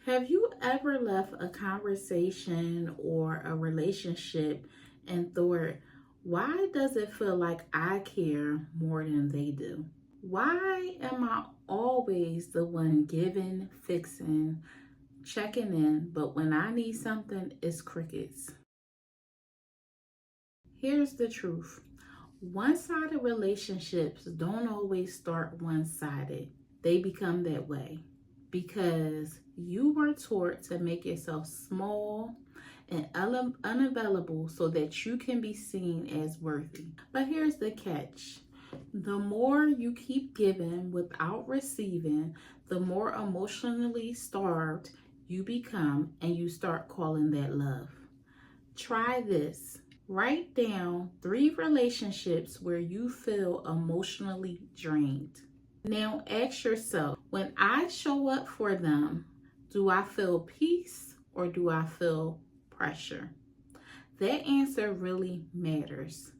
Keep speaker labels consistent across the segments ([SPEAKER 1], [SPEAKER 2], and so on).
[SPEAKER 1] Have you ever left a conversation or a relationship and thought, why does it feel like I care more than they do? Why am I always the one giving, fixing, checking in, but when I need something, it's crickets? Here's the truth. One-sided relationships don't always start one-sided. They become that way because you were taught to make yourself small and unavailable so that you can be seen as worthy. But here's the catch. The more you keep giving without receiving, the more emotionally starved you become, and you start calling that love. Try this. Write down 3 relationships where you feel emotionally drained. Now ask yourself, when I show up for them, do I feel peace or do I feel pressure? That answer really matters.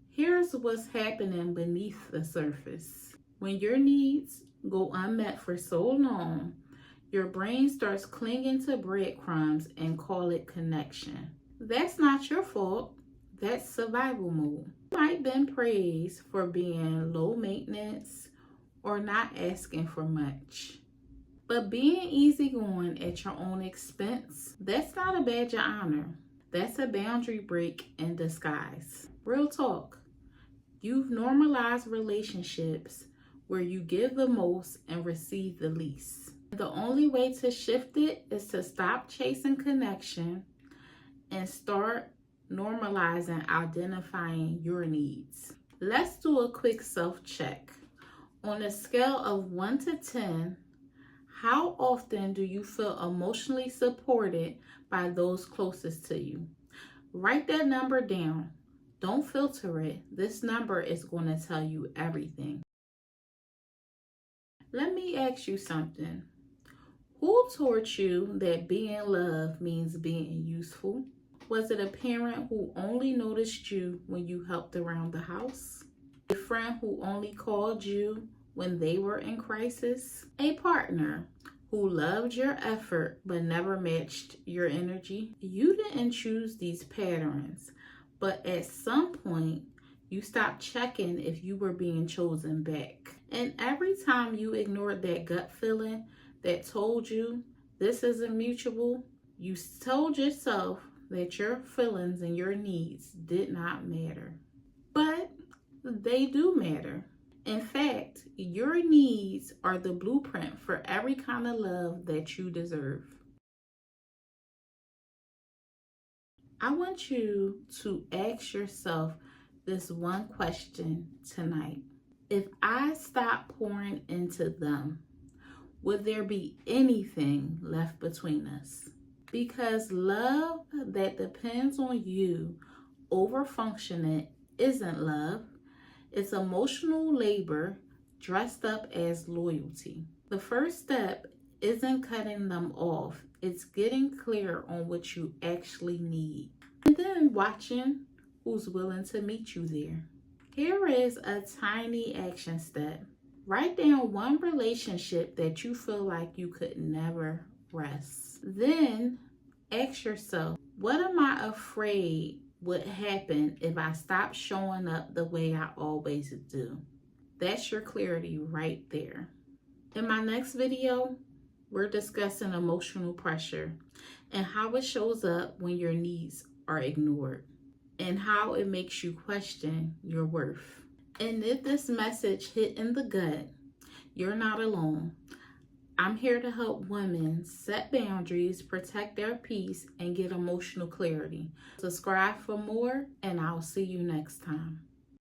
[SPEAKER 1] Here's what's happening beneath the surface. When your needs go unmet for so long, your brain starts clinging to breadcrumbs and call it connection. That's not your fault. That's survival mode. You might have been praised for being low maintenance or not asking for much. But being easygoing at your own expense, that's not a badge of honor. That's a boundary break in disguise. Real talk. You've normalized relationships where you give the most and receive the least. The only way to shift it is to stop chasing connection and start normalizing identifying your needs. Let's do a quick self-check. On a scale of 1 to 10, how often do you feel emotionally supported by those closest to you? Write that number down. Don't filter it. This number is going to tell you everything. Let me ask you something. Who taught you that being loved means being useful? Was it a parent who only noticed you when you helped around the house? A friend who only called you when they were in crisis? A partner who loved your effort but never matched your energy? You didn't choose these patterns, but at some point, you stopped checking if you were being chosen back. And every time you ignored that gut feeling that told you this isn't mutual, you told yourself that your feelings and your needs did not matter. But they do matter. In fact, your needs are the blueprint for every kind of love that you deserve. I want you to ask yourself this one question tonight. If I stop pouring into them, would there be anything left between us? Because love that depends on you over functioning isn't love. It's emotional labor dressed up as loyalty. The first step isn't cutting them off. It's getting clear on what you actually need. And then watching who's willing to meet you there. Here is a tiny action step. Write down 1 relationship that you feel like you could never rest. Then ask yourself, what am I afraid would happen if I stop showing up the way I always do? That's your clarity right there. In my next video, we're discussing emotional pressure and how it shows up when your needs are ignored and how it makes you question your worth. And if this message hit in the gut, you're not alone. I'm here to help women set boundaries, protect their peace, and get emotional clarity. Subscribe for more, and I'll see you next time.